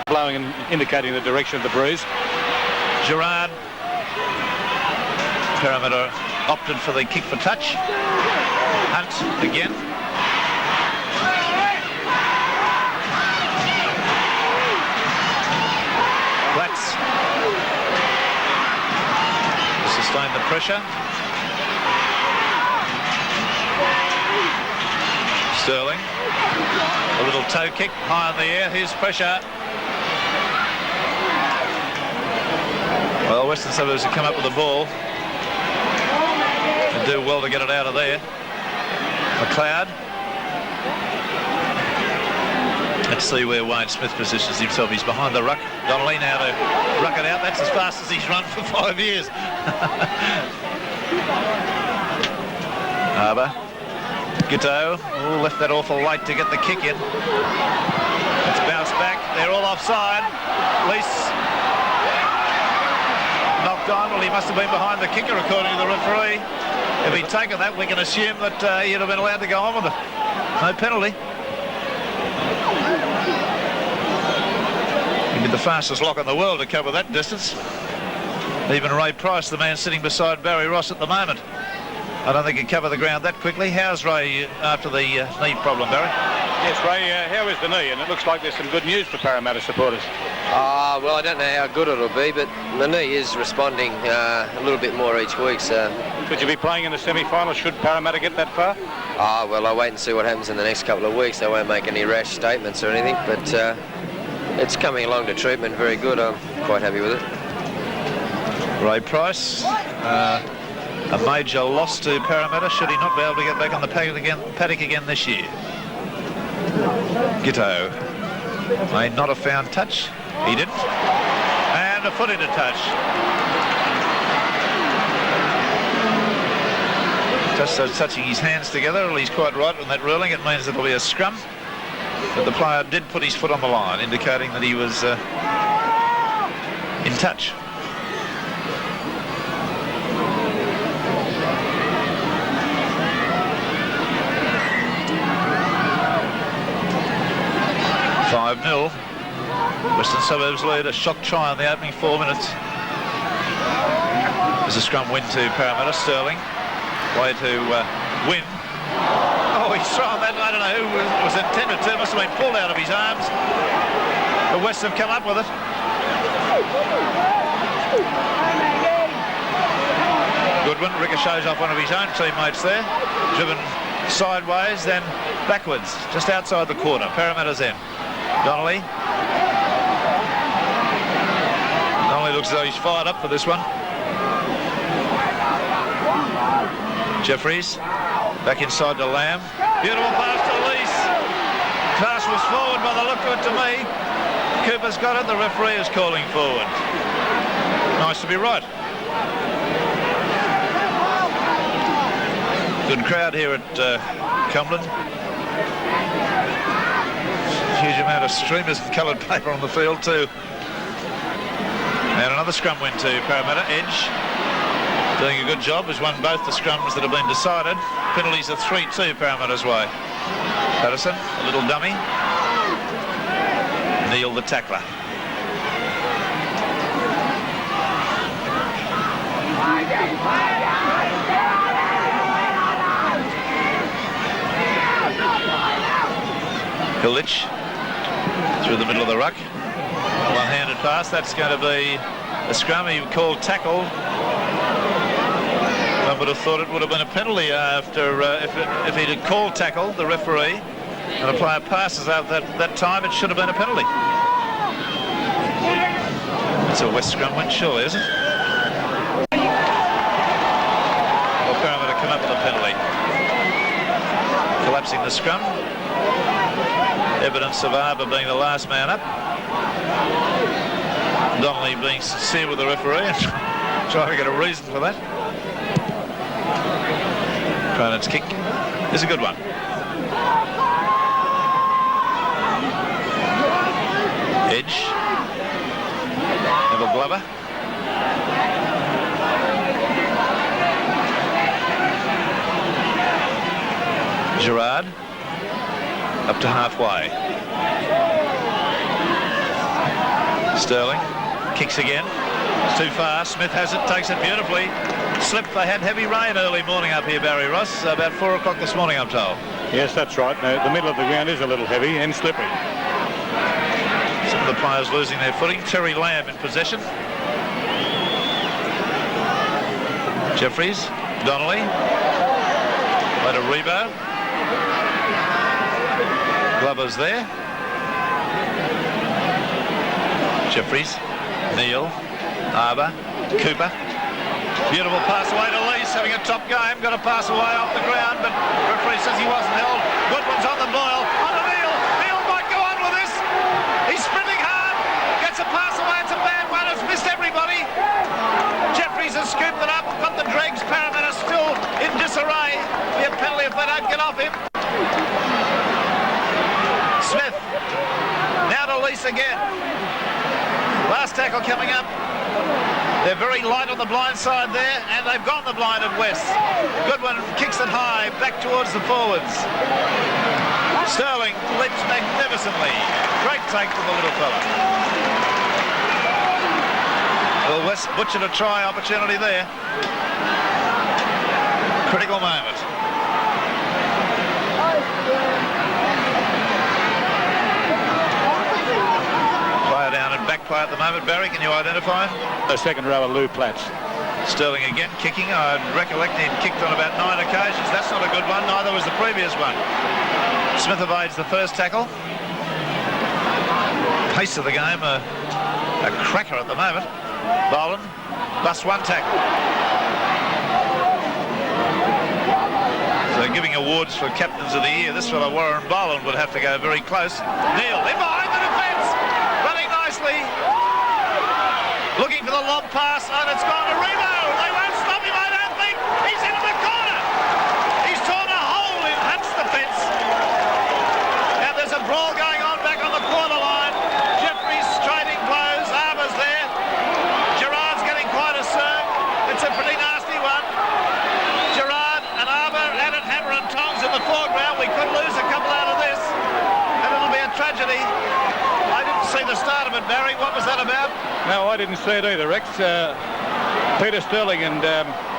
blowing and indicating the direction of the breeze. Gerard. Parramatta opted for the kick for touch. Hunt again. Flats. Sustain the pressure. Sterling. A little toe kick high in the air. Here's pressure. Well, Western Suburbs have come up with the ball. They do well to get it out of there. McLeod. Let's see where Wayne Smith positions himself. He's behind the ruck. Donnelly now to ruck it out. That's as fast as he's run for 5 years. Harbour. Giteau. Oh, left that awful late to get the kick in. It's bounced back. They're all offside. Lease knocked on. Well, he must have been behind the kicker, according to the referee. If he'd taken that, we can assume that he'd have been allowed to go on with it. No penalty. He did the fastest lock in the world to cover that distance. Even Ray Price, the man sitting beside Barry Ross at the moment, I don't think he'd cover the ground that quickly. How's Ray after the knee problem, Barry? Yes, Ray, how is the knee? And it looks like there's some good news for Parramatta supporters. Well, I don't know how good it'll be, but the knee is responding a little bit more each week, so... Could you be playing in the semi-final should Parramatta get that far? Well, I'll wait and see what happens in the next couple of weeks. I won't make any rash statements or anything, but it's coming along to treatment very good. I'm quite happy with it. Ray Price, a major loss to Parramatta should he not be able to get back on the paddock again this year. Giteau may not have found touch. He didn't. And a foot into touch. Just touching his hands together. Well, he's quite right on that ruling. It means it'll be a scrum. But the player did put his foot on the line, indicating that he was in touch. Western Suburbs lead, a shock try in the opening 4 minutes. There's a scrum win to Parramatta. Sterling, way to win. Oh, he's thrown that. I don't know who was intended to. Must have been pulled out of his arms. The West have come up with it. Goodwin ricochets off one of his own teammates there. Driven sideways, then backwards, just outside the corner. Parramatta's end. Donnelly looks as though he's fired up for this one. Jeffries back inside to Lamb. Beautiful pass to Lease. Pass was forward by the look of it to me. Cooper's got it. The referee is calling forward. Nice to be right. Good crowd here at Cumberland. Huge amount of streamers and coloured paper on the field too. And another scrum win to Parramatta. Edge doing a good job. Has won both the scrums that have been decided. Penalties are 3-2 Parramatta's way. Patterson, a little dummy. Neil the tackler. Hilditch through the middle of the ruck. One-handed pass. That's going to be a scrum. He called tackle. One would have thought it would have been a penalty after if he'd have called tackle, the referee, and a player passes out that time, it should have been a penalty. It's a West scrum win, surely, isn't it? Well, Parramatta come up with a penalty. Collapsing the scrum. Evidence of Arbour being the last man up. Donnelly being sincere with the referee and trying to get a reason for that. Cronin's kick is a good one. Edge. Neville Glover. Gerard. Up to halfway. Sterling kicks again. It's too far. Smith has it, takes it beautifully. Slip. They had heavy rain early morning up here, Barry Ross, about 4 o'clock this morning, I'm told. Yes, that's right. Now, the middle of the ground is a little heavy and slippery. Some of the players losing their footing. Terry Lamb in possession. Jeffries, Donnelly. Let a Rebo. Glover's there. Jeffries, Neal, Arbour, Cooper. Beautiful pass away to Lease, having a top game. Got a pass away off the ground, but referee says he wasn't held. Goodwin's on the boil. On to Neal. Neal might go on with this. He's sprinting hard. Gets a pass away. It's a bad one. It's missed everybody. Jeffries has scooped it up. Got the dregs. Parramatta still in disarray. Be a penalty if they don't get off him. Smith. Now to Lease again. Last tackle coming up. They're very light on the blind side there, and they've gone the blind of West. Goodwin kicks it high, back towards the forwards. Sterling leaps magnificently. Great take from the little fella. Well, West butchered a try opportunity there. Critical moment. Down and back play at the moment. Barry, can you identify him? The second rower, Lou Platts. Sterling again kicking. I recollect he'd kicked on about 9 occasions. That's not a good one. Neither was the previous one. Smith evades the first tackle. Pace of the game, a cracker at the moment. Boland busts one tackle. So giving awards for captains of the year, this fellow Warren Boland would have to go very close. Neal in behind the defence. Nicely. Looking for the lob pass, and it's gone to Rebo. They won't stop him, I don't think. He's into the corner. He's torn a hole in Hunt's defence. Now there's a brawl going on back on the corner line. Jeffries trading blows. Arbour's there. Gerard's getting quite a serve. It's a pretty nasty one. Gerard and Arbour at it, hammer and tongs in the foreground. We could lose a couple out of this, and it'll be a tragedy. I didn't see the start of it, Barry. What was that about? No, I didn't see it either, Rex. Peter Sterling and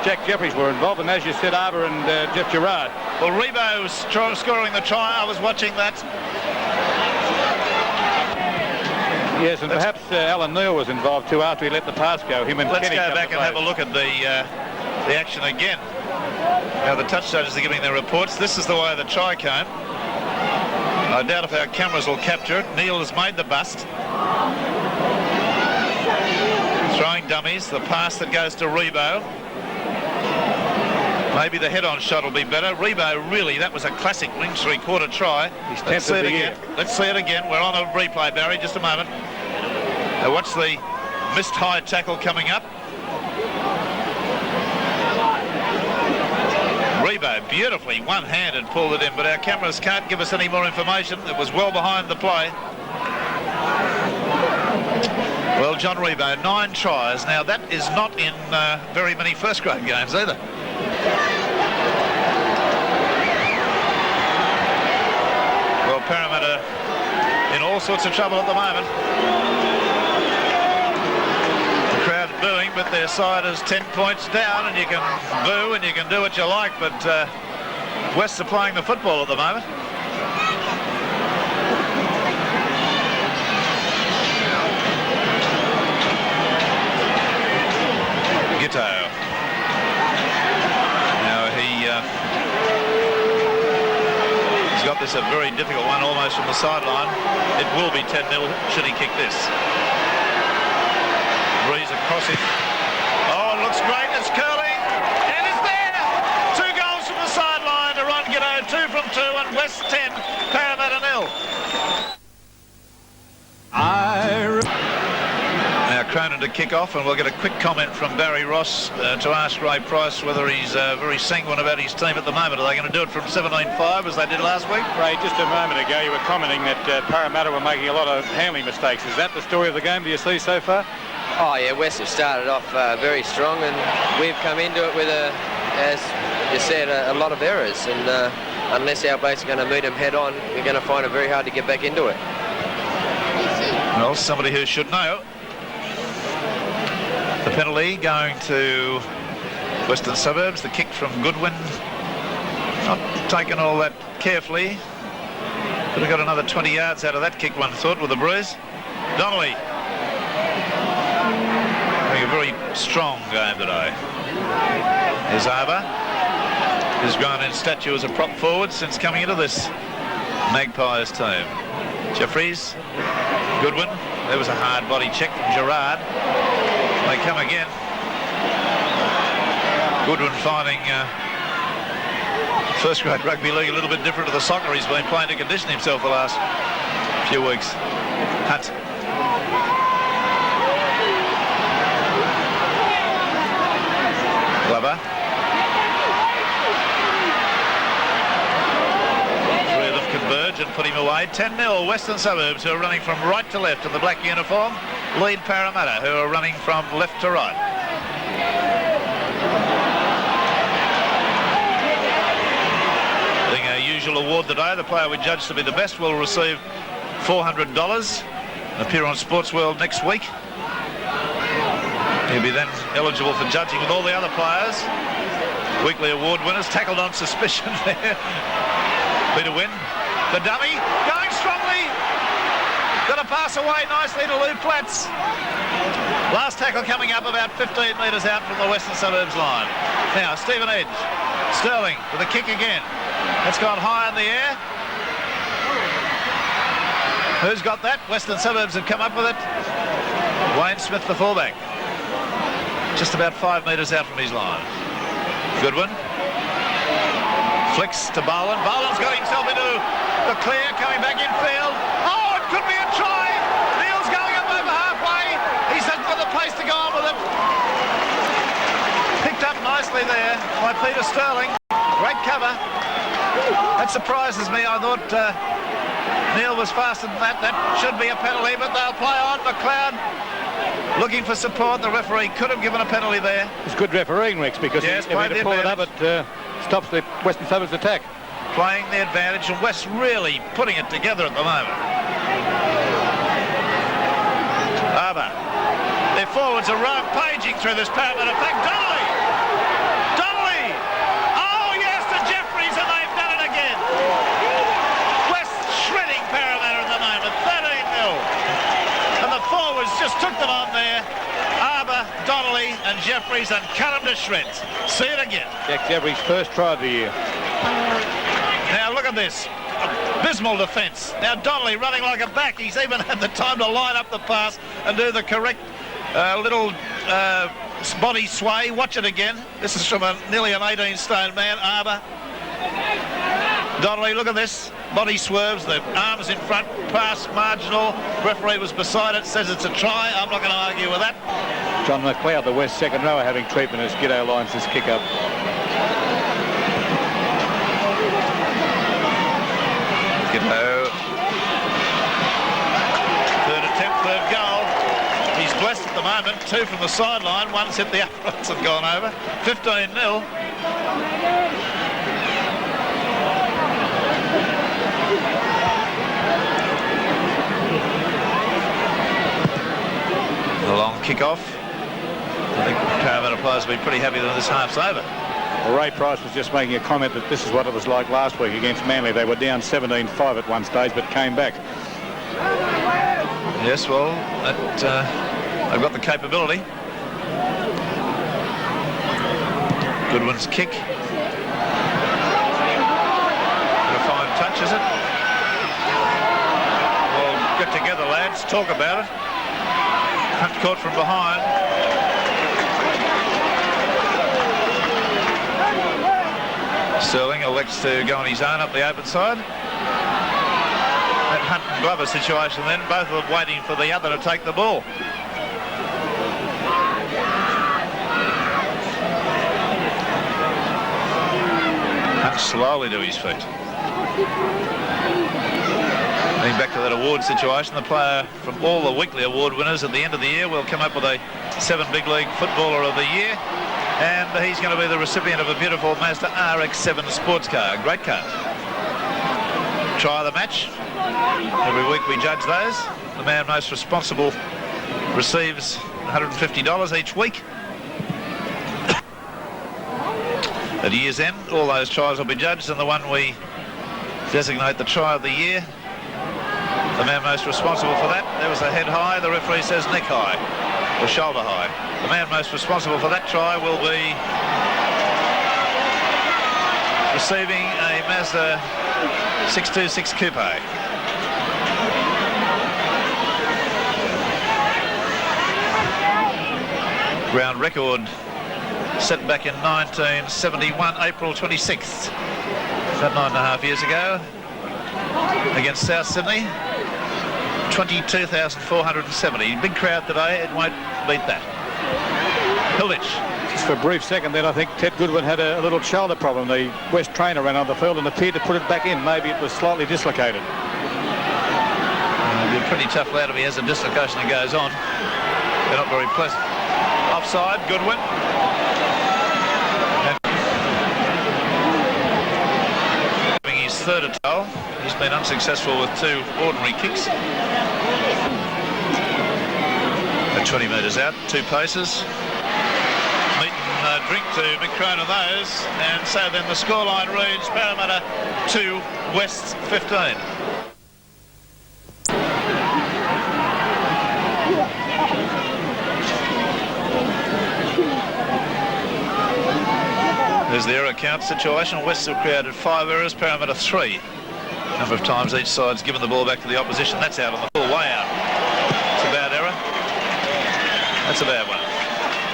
Jack Jeffries were involved, and as you said, Arbour and Jeff Gerard. Well, Rebo was scoring the try. I was watching that. Yes, and perhaps Alan Neal was involved too after he let the pass go. Him and Let's Kenny go back and have a look at the action again. Now the touch judges are giving their reports. This is the way the try came. I doubt if our cameras will capture it. Neal has made the bust. Throwing dummies. The pass that goes to Rebo. Maybe the head-on shot will be better. Rebo, really, that was a classic wing three-quarter try. Let's see it again. Let's see it again. We're on a replay, Barry. Just a moment. Now watch the missed high tackle coming up. Rebo beautifully one-handed pulled it in, but our cameras can't give us any more information. It was well behind the play. Well, John Rebo, 9 tries. Now that is not in very many first-grade games either. Well, Parramatta in all sorts of trouble at the moment. Booing, but their side is 10 points down, and you can boo and you can do what you like, but West are playing the football at the moment. Giteau. Now he's got this a very difficult one almost from the sideline. It will be 10-0 should he kick this. Breeze across it. Oh, it looks great. It's curling. And it's there. 2 goals from the sideline to Ron Giteau. 2 from 2 and West 10. Parramatta 0. Now Cronin to kick off, and we'll get a quick comment from Barry Ross to ask Ray Price whether he's very sanguine about his team at the moment. Are they going to do it from 17-5 as they did last week? Ray, just a moment ago you were commenting that Parramatta were making a lot of handling mistakes. Is that the story of the game do you see so far? Oh yeah, West have started off very strong, and we've come into it with, as you said, a lot of errors, and unless our blokes are going to meet them head on, we're going to find it very hard to get back into it. Well, somebody who should know. The penalty going to Western Suburbs. The kick from Goodwin. Not taken all that carefully. Could have got another 20 yards out of that kick, one thought, with a bruise. Donnelly. Having a very strong game today. Here's Arbour, who's gone in stature as a prop forward since coming into this Magpies team. Jeffries, Goodwin. There was a hard body check from Gerard. They come again. Goodwin finding first grade rugby league a little bit different to the soccer he's been playing to condition himself the last few weeks. Hunt. Glover. Three of them converge and put him away. 10-0 Western Suburbs, who are running from right to left in the black uniform, lead Parramatta, who are running from left to right. Usual award today. The player we judge to be the best will receive $400 and appear on Sports World next week. He'll be then eligible for judging with all the other players. Weekly award winners tackled on suspicion there. Peter Wynn, the dummy, going strongly. Got to pass away nicely to Lou Platts. Last tackle coming up about 15 metres out from the Western Suburbs line. Now Stephen Edge, Sterling with a kick again. It's gone high in the air. Who's got that? Western Suburbs have come up with it. Wayne Smith, the fullback. Just about 5 metres out from his line. Goodwin. Flicks to Boland. Boland's got himself into the clear, coming back in field. Oh, it could be a try. Neil's going up over halfway. He's got the pace to go on with it. Picked up nicely there by Peter Sterling. Great cover. That surprises me. I thought Neil was faster than that. That should be a penalty, but they'll play on. McLeod looking for support. The referee could have given a penalty there. It's good refereeing, Rex, because yes, if he pull it up, it stops the Western Suburbs attack. Playing the advantage, and West really putting it together at the moment. Arbour. Their forwards are rampaging through this Parramatta attack. Donnelly! Just took them on there. Arbour, Donnelly and Jeffries, and cut them to shreds. See it again. Jack Jeffries' first try of the year. Now look at this. Abysmal defence. Now Donnelly running like a back. He's even had the time to line up the pass and do the correct little body sway. Watch it again. This is from nearly an 18-stone man, Arbour. Donnelly, look at this. Body swerves, the arms in front, pass marginal. Referee was beside it, says it's a try. I'm not going to argue with that. John McLeod, the West second row, having treatment as Giddo lines this kick up. Giddo. Third attempt, third goal. He's blessed at the moment. 2 from the sideline. One's hit the uprights and gone over. 15-0. A long kick-off. I think Parramatta players will be pretty happy that this half's over. Well, Ray Price was just making a comment that this is what it was like last week against Manly. They were down 17-5 at one stage, but came back. Yes, well, they've got the capability. Goodwin's kick. A fine touch, is it? Well, get together, lads. Talk about it. Hunt caught from behind. Sterling elects to go on his own up the open side. That Hunt and Glover situation then, both of them waiting for the other to take the ball. Hunt slowly to his feet. Back to that award situation, the player from all the weekly award winners at the end of the year will come up with a 7 Big League Footballer of the Year, and he's going to be the recipient of a beautiful Mazda RX-7 sports car, a great car. Try of the match. Every week we judge those. The man most responsible receives $150 each week. At year's end, all those tries will be judged, and the one we designate the try of the year, the man most responsible for that, there was a head high, the referee says neck high, or shoulder high. The man most responsible for that try will be receiving a Mazda 626 Coupe. Ground record set back in 1971, April 26th, about 9.5 years ago, against South Sydney. 22,470. Big crowd today, it won't beat that. Hilditch. Just for a brief second then, I think Ted Goodwin had a little shoulder problem. The West trainer ran on the field and appeared to put it back in. Maybe it was slightly dislocated. It'll be a pretty tough lad if he has a dislocation that goes on. They're not very pleasant. Offside, Goodwin. Having his third attempt, he's been unsuccessful with 2 ordinary kicks. At 20 metres out, 2 paces. Meat and drink to Mick Crone of those. And so then the scoreline reads Parramatta 2, West 15. There's the error count situation. West have created 5 errors, Parramatta 3. Number of times each side's given the ball back to the opposition. That's out on the full, way out. It's a bad error. That's a bad one.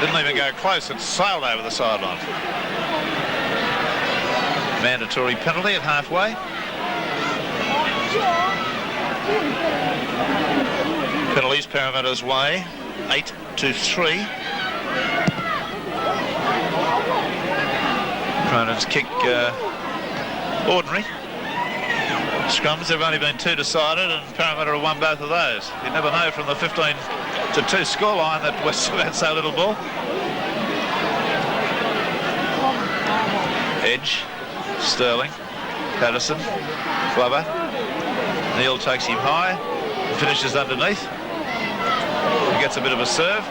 Didn't even go close. It sailed over the sideline. Mandatory penalty at halfway. Penalties Parramatta's way, 8-3. Cronin's kick ordinary. Scrums, there have only been 2 decided, and Parramatta have won both of those. You never know from the 15-2 scoreline that West have had so little ball. Edge, Sterling, Patterson, Flubber. Neil takes him high and finishes underneath. He gets a bit of a serve.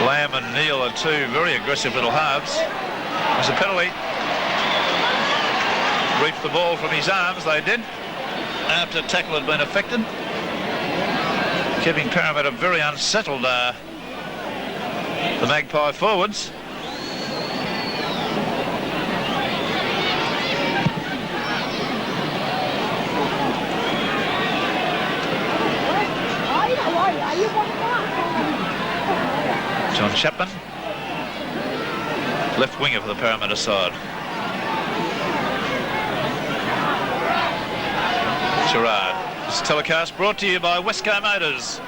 Lamb and Neil are 2 very aggressive little halves. There's a penalty. Reefed the ball from his arms, they did, after tackle had been effected. Keeping Parramatta very unsettled, the Magpie forwards. John Chapman, left winger for the Parramatta side. Gerard. This telecast brought to you by Westco Motors,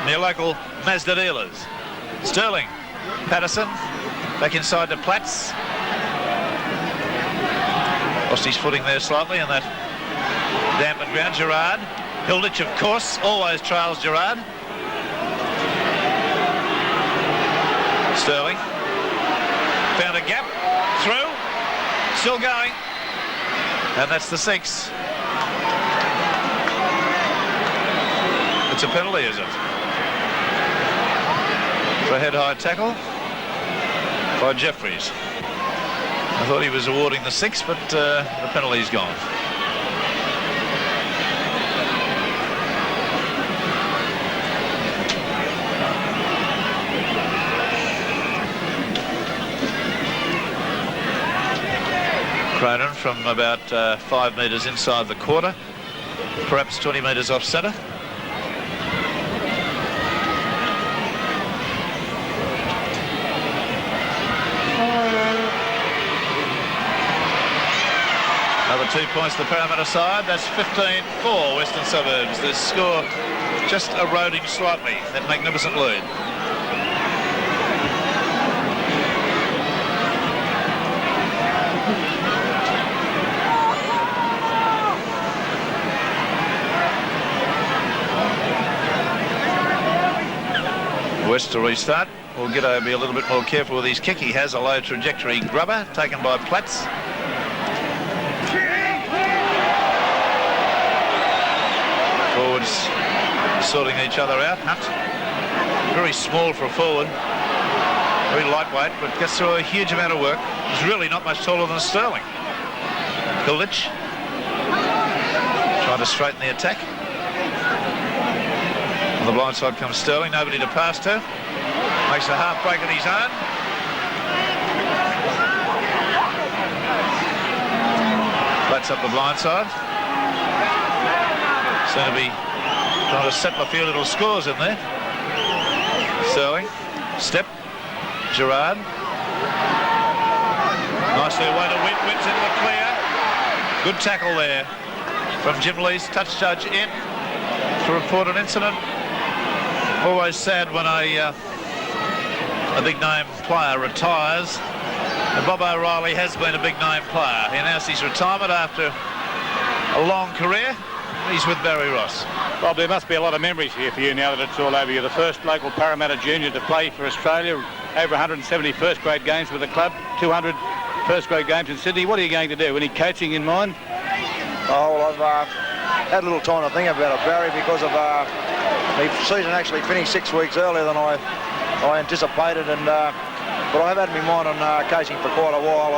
your local Mazda dealers. Sterling, Patterson, back inside to Platts. Lost his footing there slightly in that dampened ground. Gerard. Hilditch, of course, always trails Gerard. Sterling found a gap, through, still going, and that's the 6. It's a penalty, is it? For a head-high tackle by Jeffries. I thought he was awarding the 6, but the penalty's gone. Cronin from about 5 metres inside the quarter, perhaps 20 metres off centre. Another 2 points to the Parramatta side. That's 15-4 Western Suburbs. The score just eroding slightly, that magnificent lead. West to restart. will Giddo be a little bit more careful with his kick. He has a low trajectory grubber taken by Platts. Forwards sorting each other out. Hunt, very small for a forward, very lightweight, but gets through a huge amount of work. He's really not much taller than Sterling. Hilditch trying to straighten the attack. On the blind side comes Sterling, nobody to pass to. Makes a half break at his own. Flats up the blind side. Seem to be trying to settle a few little scores in there. Sterling, step, Gerard. Nicely away to Witt, Witt's into the clear. Good tackle there from Jim Lee's touch judge in to report an incident. Always sad when a big name player retires. And Bob O'Reilly has been a big name player. He announced his retirement after a long career. He's with Barry Ross. Bob, there must be a lot of memories here for you now that it's all over. You're the first local Parramatta junior to play for Australia. Over 170 first grade games with the club, 200 first grade games in Sydney. What are you going to do? Any coaching in mind? Oh, well, I've had a little time to think about it, Barry, because of the season actually finished 6 weeks earlier than I anticipated, and but I have had my mind on coaching for quite a while.